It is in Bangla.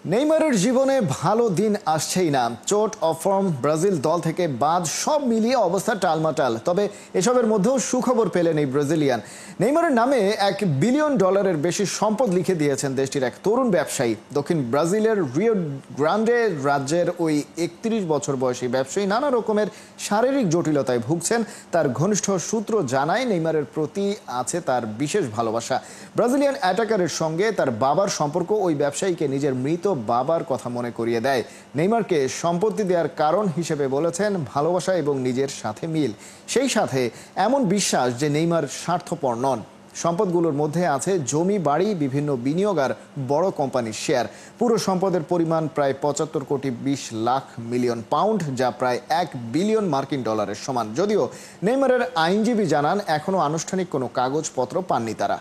নেইমারের জীবনে ভালো দিন আসছেই না। চোট ও ফর্ম, ব্রাজিল দল থেকে বাদ, সব মিলিয়ে অবস্থা টালমাটাল। তবে এসবের মধ্যেও সুখবর পেলেন এই ব্রাজিলিয়ান। নেইমারের নামে $1 বিলিয়ন বেশি সম্পদ লিখে দিয়েছেন দেশটির এক তরুণ ব্যবসায়ী। দক্ষিণ ব্রাজিলের রিও গ্রান্ডে রাজ্যের ওই 31 বছর বয়সী ব্যবসায়ী নানা রকমের শারীরিক জটিলতায় ভুগছেন। তার ঘনিষ্ঠ সূত্র জানায় নেইমারের প্রতি আছে তার বিশেষ ভালোবাসা। ব্রাজিলিয়ান অ্যাটাকারের সঙ্গে তার বাবার সম্পর্ক ওই ব্যবসায়ীকে নিজের মৃত বাবার কথা মনে করিয়ে দেয়। নেইমারকে সম্পত্তি দেওয়ার কারণ হিসেবে বলেছেন ভালোবাসা এবং নিজের সাথে মিল। সেই সাথে এমন বিশ্বাস যে নেইমার স্বার্থপর নন। সম্পদগুলোর মধ্যে আছে জমি, বাড়ি, বিভিন্ন বিনিয়োগ আর বড় কোম্পানির শেয়ার। পুরো সম্পদের পরিমাণ প্রায় 75 কোটি 20 লাখ মিলিয়ন পাউন্ড, যা প্রায় $1 বিলিয়ন সমান। যদিও নেইমারের আইনজীবী জানান এখনো আনুষ্ঠানিক কোনো কাগজপত্র পাননি তারা।